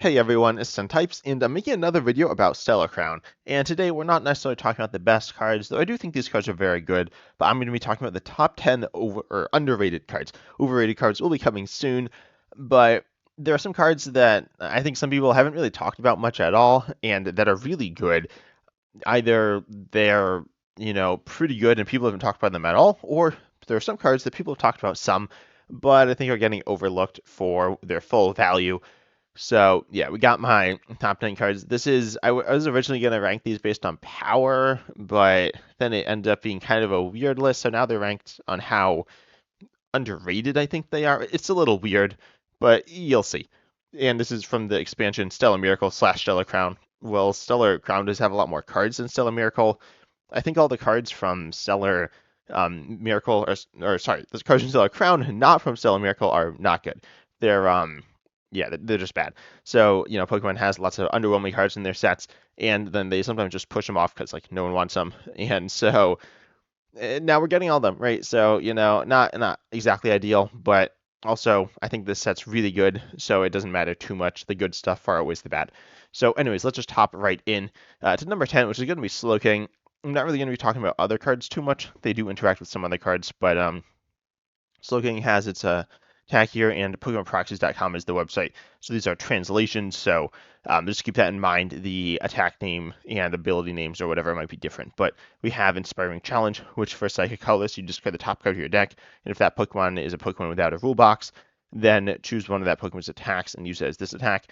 Hey everyone, it's Types, and I'm making another video about Stellar Crown. And today we're not necessarily talking about the best cards, though I do think these cards are very good, but I'm going to be talking about the top 10 underrated cards. Overrated cards will be coming soon, but there are some cards that I think some people haven't really talked about much at all, and that are really good. Either they're, pretty good and people haven't talked about them at all, or there are some cards that people have talked about some, but I think are getting overlooked for their full value. So yeah, we got my top 10 cards. I was originally going to rank these based on power, but then it ended up being kind of a weird list. So now they're ranked on how underrated I think they are. It's a little weird, but you'll see. And this is from the expansion Stellar Miracle / Stellar Crown. Well, Stellar Crown does have a lot more cards than Stellar Miracle. I think all the cards from Stellar Miracle, or sorry, the cards from Stellar Crown, not from Stellar Miracle, are not good. They're yeah, they're just bad. So, Pokemon has lots of underwhelming cards in their sets, and then they sometimes just push them off because like no one wants them. And so now we're getting all of them, right? So, not exactly ideal, but also I think this set's really good, so it doesn't matter too much. The good stuff far outweighs the bad. So, anyways, let's just hop right in to number 10, which is going to be Slowking. I'm not really going to be talking about other cards too much. They do interact with some other cards, but Slowking has its tag here, and PokemonProxies.com is the website. So these are translations. So just keep that in mind. The attack name and ability names or whatever might be different. But we have Inspiring Challenge, which for Psychic Colorless, you discard the top card of your deck. And if that Pokemon is a Pokemon without a rule box, then choose one of that Pokemon's attacks and use it as this attack.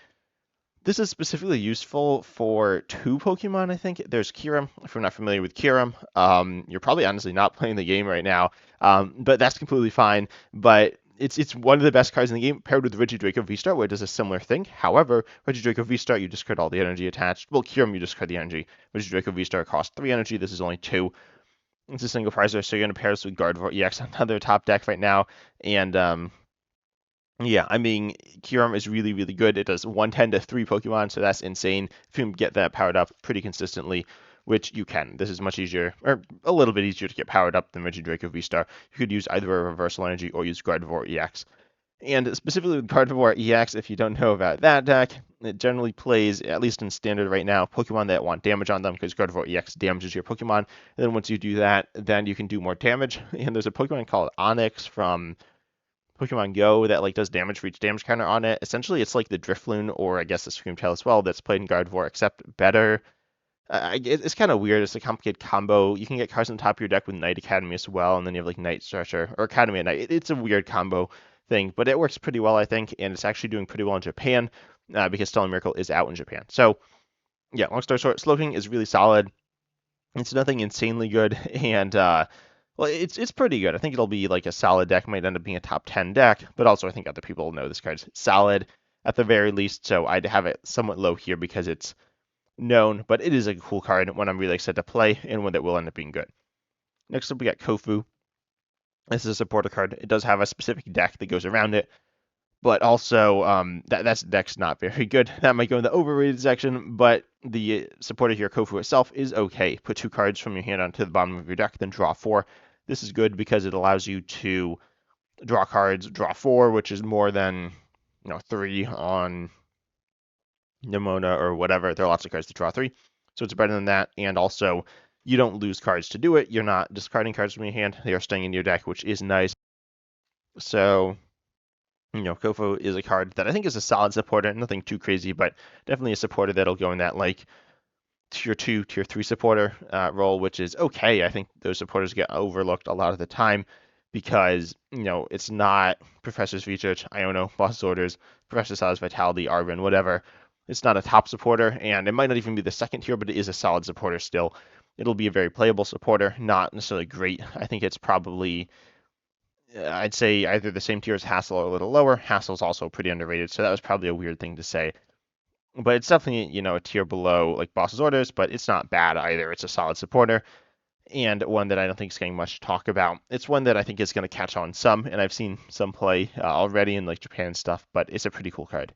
This is specifically useful for two Pokemon, I think. There's Kyurem. If you're not familiar with Kyurem, you're probably honestly not playing the game right now, but that's completely fine. But it's one of the best cards in the game, paired with Regidraco V-Star, where it does a similar thing. However, Regidraco V-Star, you discard all the energy attached. Well, Kyurem, you discard the energy. Regidraco V-Star costs 3 energy. This is only 2. It's a single pricer, so you're going to pair this with Gardevoir EX on another top deck right now. And yeah, I mean, Kyurem is really, really good. It does 110 to 3 Pokemon, so that's insane. If you can get that powered up pretty consistently, which you can. This is much easier, or a little bit easier to get powered up than Regidraco V-Star. You could use either a Reversal Energy or use Gardevoir EX. And specifically with Gardevoir EX, if you don't know about that deck, it generally plays, at least in Standard right now, Pokemon that want damage on them, because Gardevoir EX damages your Pokemon. And then once you do that, then you can do more damage. And there's a Pokemon called Onyx from Pokemon Go that like does damage for each damage counter on it. Essentially, it's like the Drifloon or I guess the Screamtail as well that's played in Gardevoir, except better. It's kind of weird. It's a complicated combo. You can get cards on top of your deck with Night Academy as well, and then you have like Night Stretcher or Academy at Night. It's a weird combo thing, but it works pretty well, I think, and it's actually doing pretty well in Japan because Stellar Miracle is out in Japan. So, yeah, long story short, Slowking is really solid. It's nothing insanely good, and well, it's pretty good. I think it'll be like a solid deck. Might end up being a top 10 deck, but also I think other people know this card's solid at the very least. So I'd have it somewhat low here because it's known, but it is a cool card when I'm really excited to play and one that will end up being good. Next up, we got Kofu. This is a supporter card. It does have a specific deck that goes around it, but also that deck's not very good. That might go in the overrated section, but the supporter here, Kofu itself, is okay. Put 2 cards from your hand onto the bottom of your deck, then draw 4. This is good because it allows you to draw cards, draw 4, which is more than 3 on Nimona or whatever. There are lots of cards to draw 3, so it's better than that. And also, you don't lose cards to do it. You're not discarding cards from your hand. They are staying in your deck, which is nice. So Kofu is a card that I think is a solid supporter. Nothing too crazy, but definitely a supporter that'll go in that like tier 2, tier 3 supporter role, which is okay. I think those supporters get overlooked a lot of the time because, it's not Professor's Research, Iono, Boss Orders, Professor Sal's Vitality, Arvin, whatever. It's not a top supporter, and it might not even be the second tier, but it is a solid supporter still. It'll be a very playable supporter, not necessarily great. I think it's probably I'd say either the same tier as Hassel or a little lower. Hassel's also pretty underrated, so that was probably a weird thing to say. But it's definitely, a tier below like Boss's Orders, but it's not bad either. It's a solid supporter, and one that I don't think is getting much talk about. It's one that I think is going to catch on some, and I've seen some play already in like Japan and stuff, but it's a pretty cool card.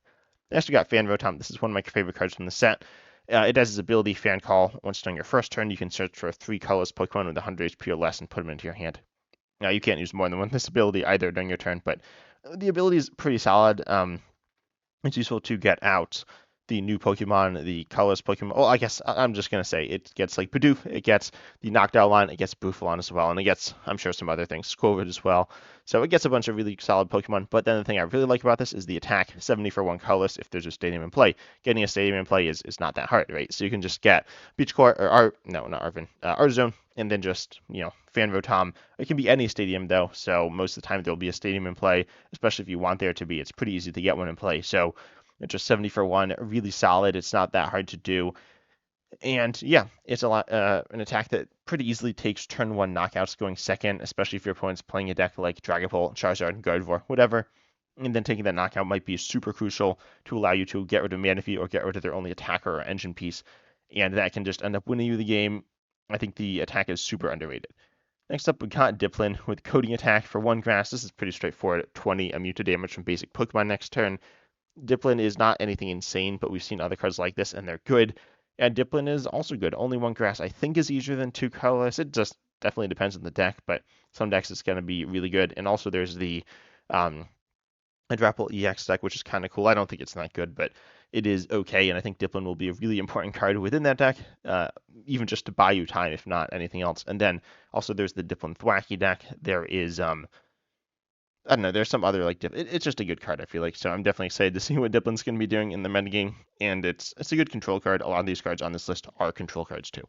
Next, we got Fan Rotom. This is one of my favorite cards from the set. It has its ability, Fan Call. Once during your first turn, you can search for 3 colorless Pokemon with 100 HP or less and put them into your hand. Now, you can't use more than one this ability either during your turn, but the ability is pretty solid. It's useful to get out the new Pokemon, the colorless Pokemon. Well, I guess I'm just gonna say it gets like Bidoof, it gets the knockdown line, it gets Bouffalant as well, and it gets, I'm sure, some other things, Squirtle as well. So it gets a bunch of really solid Pokemon. But then the thing I really like about this is the attack, 70 for one colorless if there's a stadium in play. Getting a stadium in play is not that hard, right? So you can just get Beach Court or no, not Arvin, Arzone, and then just, Fan Rotom. It can be any stadium though, so most of the time there'll be a stadium in play, especially if you want there to be. It's pretty easy to get one in play. So it's just 70 for one, really solid. It's not that hard to do. And yeah, it's a lot an attack that pretty easily takes turn one knockouts going second, especially if your opponent's playing a deck like Dragapult, Charizard, Gardevoir, whatever. And then taking that knockout might be super crucial to allow you to get rid of Manaphy or get rid of their only attacker or engine piece. And that can just end up winning you the game. I think the attack is super underrated. Next up, we got Diplan with Coding Attack for 1 grass. This is pretty straightforward. 20 immune to damage from basic Pokemon next turn. Diplan is not anything insane, but we've seen other cards like this, and they're good. And Diplan is also good. Only 1 grass, I think, is easier than 2 colorless. It just definitely depends on the deck, but some decks it's going to be really good. And also there's the Drapple EX deck, which is kind of cool. I don't think it's that good, but it is okay, and I think Diplan will be a really important card within that deck, even just to buy you time, if not anything else. And then also there's the Diplan Thwacky deck. There is I don't know. There's some other like it's just a good card, I feel like. So I'm definitely excited to see what Diplan's going to be doing in the metagame, and it's a good control card. A lot of these cards on this list are control cards too.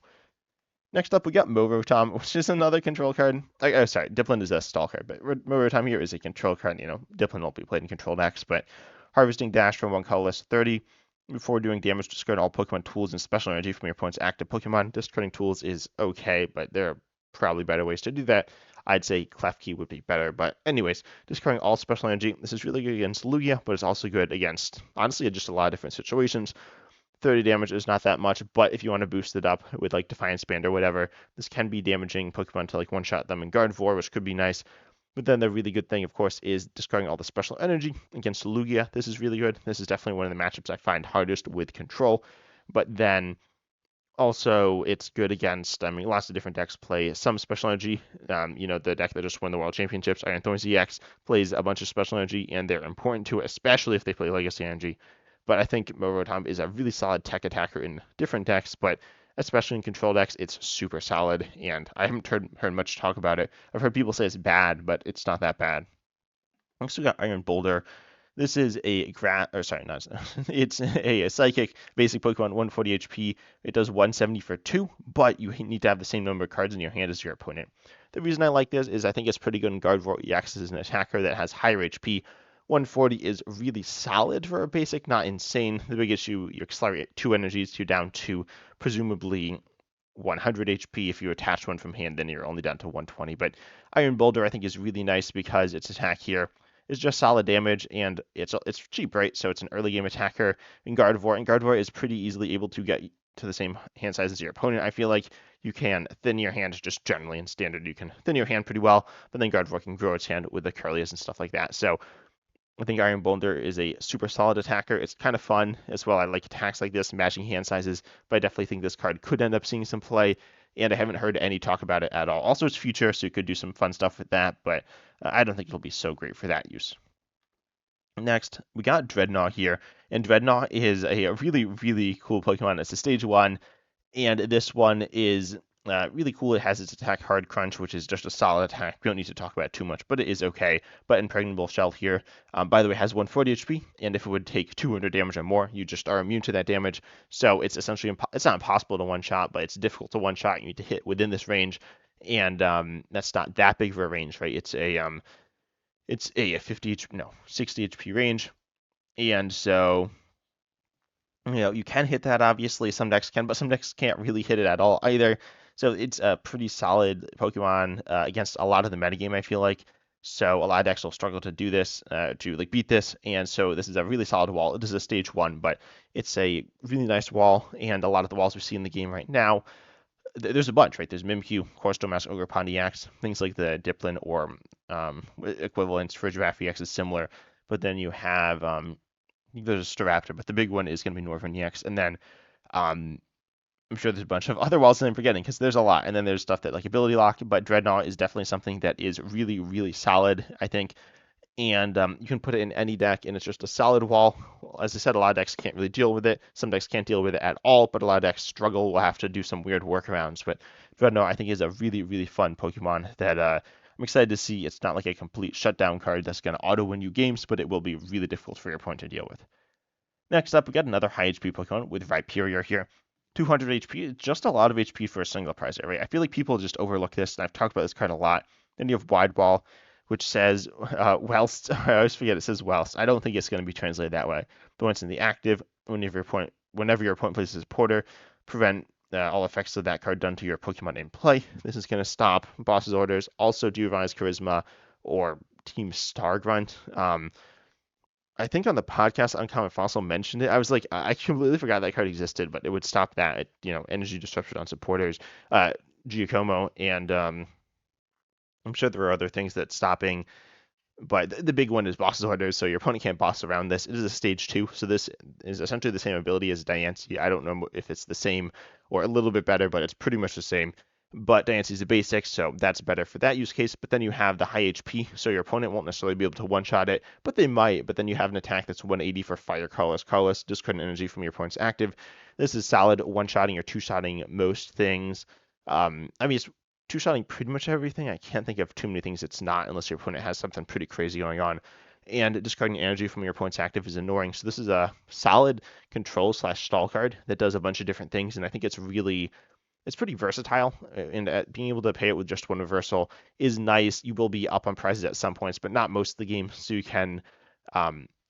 Next up, we got Movotom, which is another control card. Sorry, Diplan is a stall card, but Movotom here is a control card. Diplan won't be played in control decks, but Harvesting Dash from one colorless 30. Before doing damage, discard all Pokemon tools and special energy from your opponent's active Pokemon. Discarding tools is okay, but there are probably better ways to do that. I'd say Klefki would be better, but anyways, discarding all special energy. This is really good against Lugia, but it's also good against, honestly, just a lot of different situations. 30 damage is not that much, but if you want to boost it up with like Defiance Band or whatever, this can be damaging Pokemon to like one-shot them in Gardevoir, which could be nice. But then the really good thing, of course, is discarding all the special energy against Lugia. This is really good. This is definitely one of the matchups I find hardest with control. But then also it's good against, lots of different decks play some special energy. The deck that just won the World Championships, Iron Thorns EX, plays a bunch of special energy, and they're important to it, especially if they play Legacy energy. But I think Movotom is a really solid tech attacker in different decks, but especially in control decks, it's super solid, and I haven't heard much talk about it. I've heard people say it's bad, but it's not that bad. Next, we got Iron Boulder. This is a it's a psychic basic Pokemon, 140 HP. It does 170 for 2, but you need to have the same number of cards in your hand as your opponent. The reason I like this is I think it's pretty good in Gardevoir EX as an attacker that has higher HP. 140 is really solid for a basic, not insane. The big issue, you accelerate 2 energies to down to presumably 100 HP. If you attach one from hand, then you're only down to 120. But Iron Boulder, I think, is really nice because its attack here is just solid damage, and it's cheap, right? So it's an early game attacker in Gardevoir, and Gardevoir is pretty easily able to get to the same hand size as your opponent. I feel like you can thin your hand just generally in standard. You can thin your hand pretty well, but then Gardevoir can grow its hand with the Curlias and stuff like that. So I think Iron Boulder is a super solid attacker. It's kind of fun as well. I like attacks like this, matching hand sizes, but I definitely think this card could end up seeing some play, and I haven't heard any talk about it at all. Also, it's future, so you could do some fun stuff with that, but I don't think it'll be so great for that use. Next, we got Dreadnought here, and Dreadnought is a really, really cool Pokemon. It's a stage 1, and this one is really cool. It has its attack hard crunch, which is just a solid attack. We don't need to talk about it too much, but it is okay. But impregnable shell here, by the way, has 140 HP, and if it would take 200 damage or more, you just are immune to that damage. So it's essentially it's not impossible to one-shot, but it's difficult to one-shot. You need to hit within this range, and that's not that big of a range, right? It's a 60 HP range, and so you can hit that, obviously. Some decks can, but some decks can't really hit it at all either. So it's a pretty solid Pokemon against a lot of the metagame, I feel like. So a lot of decks will struggle to do this, to like beat this, and so this is a really solid wall. It is a stage 1, but it's a really nice wall, and a lot of the walls we see in the game right now, there's a bunch, right? There's Mimikyu, Corstomass, Ogre, Pontiacs, things like the Diplan or equivalents for Giraffe EX is similar, but then you have there's a Staraptor, but the big one is going to be Northern EX, and then I'm sure there's a bunch of other walls that I'm forgetting because there's a lot. And then there's stuff that like Ability Lock, but Dreadnought is definitely something that is really, really solid, I think. and you can put it in any deck, and it's just a solid wall. As I said, a lot of decks can't really deal with it. Some decks can't deal with it at all, but a lot of decks struggle. Will have to do some weird workarounds. But Dreadn, I think, is a really, really fun Pokemon that I'm excited to see. It's not like a complete shutdown card that's going to auto win you games, but it will be really difficult for your opponent to deal with. Next up, we got another high HP Pokemon with Perior here. 200 HP is just a lot of HP for a single prize array. I feel like people just overlook this, and I've talked about this card a lot. Then you have Wide Ball, which says whilst. I always forget it says whilst. I don't think it's going to be translated that way. But once in the active, whenever your opponent places a Porter, prevent all effects of that card done to your Pokemon in play. This is going to stop boss's orders. Also, do Revise Charisma or Team Star Grunt. I think on the podcast, Uncommon Fossil mentioned it. I was like, I completely forgot that card existed, but it would stop that. Energy disruption on supporters, Giacomo, and I'm sure there are other things that's stopping, but the big one is boss's orders. So your opponent can't boss around this. It is a stage 2, so this is essentially the same ability as Diancie. I don't know if it's the same or a little bit better, but it's pretty much the same. But Diancie is a basic, so that's better for that use case. But then you have the high HP, so your opponent won't necessarily be able to one-shot it, but they might. But then you have an attack that's 180 for Fire Colorless, discard an energy from your opponent's active. This is solid one-shotting or two-shotting most things. I mean, it's two-shotting pretty much everything. I can't think of too many things it's not, unless your opponent has something pretty crazy going on. And discarding energy from your opponent's active is annoying. So this is a solid control/stall card that does a bunch of different things, and I think it's pretty versatile, and being able to pay it with just one reversal is nice. You will be up on prizes at some points, but not most of the game, so you can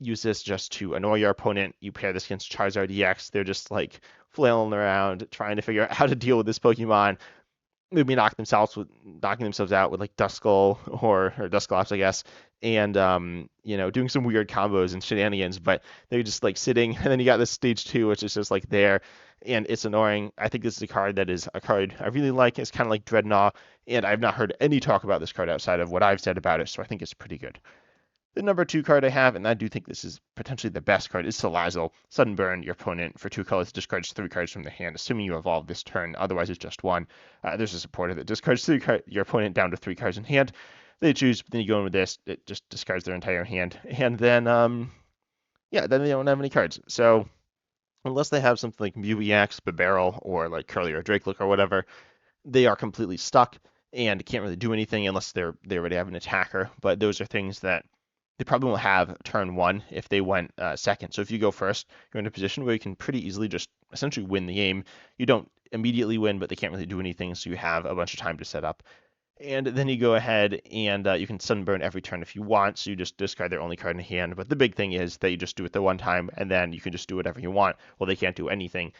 use this just to annoy your opponent. You pair this against Charizard EX, they're just like flailing around trying to figure out how to deal with this Pokemon. Maybe knocking themselves out with like Duskull or Dusclops, I guess, and doing some weird combos and shenanigans. But they're just like sitting, and then you got this stage 2, which is just like there, and it's annoying. I think this is a card I really like. It's kind of like Dreadnought, and I've not heard any talk about this card outside of what I've said about it, so I think it's pretty good. The number 2 card I have, and I do think this is potentially the best card, is Salazzle. Sudden Burn, your opponent for 2 colors discards 3 cards from the hand, assuming you evolve this turn, otherwise it's just 1. There's a supporter that discards your opponent down to 3 cards in hand. They choose, then you go in with this, it just discards their entire hand. And then, then they don't have any cards. So, unless they have something like Mew EX, Barrel, or like Curly or Drakelook or whatever, they are completely stuck and can't really do anything unless they already have an attacker. But those are things that they probably won't have turn 1 if they went second. So if you go first, you're in a position where you can pretty easily just essentially win the game. You don't immediately win, but they can't really do anything, so you have a bunch of time to set up. And then you go ahead and you can sunburn every turn if you want, so you just discard their only card in hand. But the big thing is that you just do it the one time, and then you can just do whatever you want. Well, they can't do anything.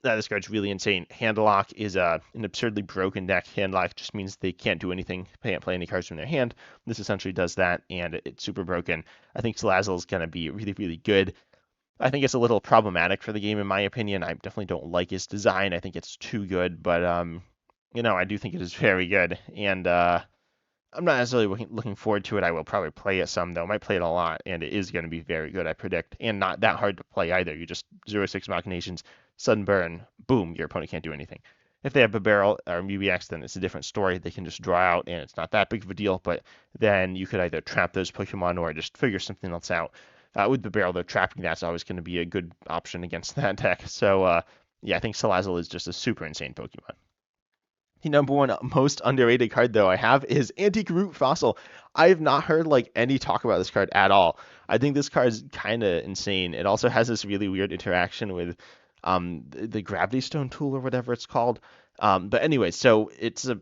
This card's really insane. Handlock is an absurdly broken deck. Handlock just means they can't do anything, can't play any cards from their hand. This essentially does that, and it's super broken. I think Salazzle is going to be really, really good. I think it's a little problematic for the game, in my opinion. I definitely don't like its design. I think it's too good, but I do think it is very good, and I'm not necessarily looking forward to it. I will probably play it some, though. I might play it a lot, and it is going to be very good, I predict, and not that hard to play either. You just 0-6 Machinations, Sunburn, boom, your opponent can't do anything. If they have a barrel or MUBX, then it's a different story. They can just draw out, and it's not that big of a deal, but then you could either trap those Pokemon or just figure something else out. With the barrel, though, trapping that's always going to be a good option against that deck. So, I think Salazzle is just a super insane Pokemon. The number 1 most underrated card, though, I have is Antique Root Fossil. I have not heard any talk about this card at all. I think this card is kind of insane. It also has this really weird interaction with the Gravity Stone tool or whatever it's called. But anyway, so it's a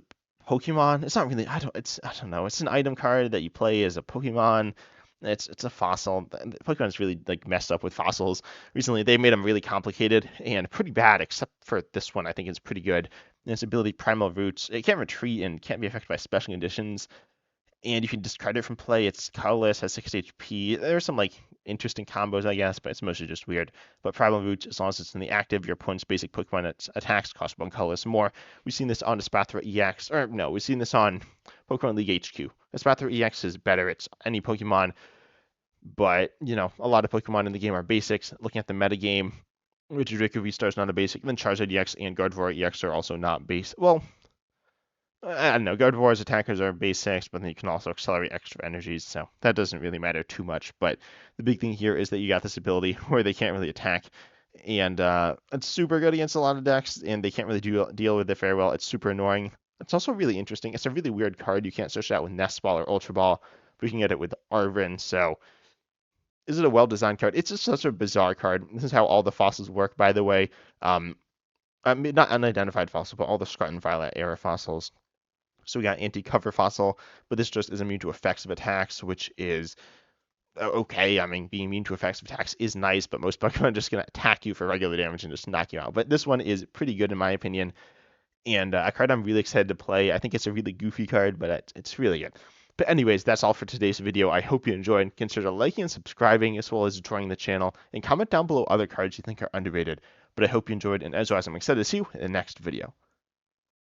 Pokemon. It's not really. I don't know. It's an item card that you play as a Pokemon. It's a fossil. Pokemon's really messed up with fossils recently. They made them really complicated and pretty bad, except for this one. I think it's pretty good. And its ability, Primal Roots. It can't retreat and can't be affected by special conditions. And you can discard it from play. It's colorless, has 6 HP. There's some interesting combos, I guess, but it's mostly just weird. But Primal Roots, as long as it's in the active, your opponent's basic Pokemon attacks cost 1 colorless more. We've seen this on Espathra EX, or no, we've seen this on Pokemon League HQ. Espathra EX is better. It's any Pokemon, but a lot of Pokemon in the game are basics. Looking at the metagame, Regidraco V-Star is not a basic. And then Charizard EX and Gardevoir EX are also not base. Well, I don't know. Gardevoir's attackers are base 6, but then you can also accelerate extra energies, so that doesn't really matter too much. But the big thing here is that you got this ability where they can't really attack, and it's super good against a lot of decks, and they can't really deal with it very well. It's super annoying. It's also really interesting. It's a really weird card. You can't search it out with Nest Ball or Ultra Ball, but you can get it with Arvin, so is it a well-designed card? It's just such a bizarre card. This is how all the fossils work, by the way. I mean, not unidentified fossil, but all the Scrut and Violet era fossils. So we got anti-cover fossil, but this just is immune to effects of attacks, which is okay. I mean, being immune to effects of attacks is nice, but most Pokemon are just going to attack you for regular damage and just knock you out. But this one is pretty good in my opinion, and a card I'm really excited to play. I think it's a really goofy card, but it's really good. But anyways, that's all for today's video. I hope you enjoyed. Consider liking and subscribing as well as joining the channel, and comment down below other cards you think are underrated. But I hope you enjoyed, and as always, I'm excited to see you in the next video.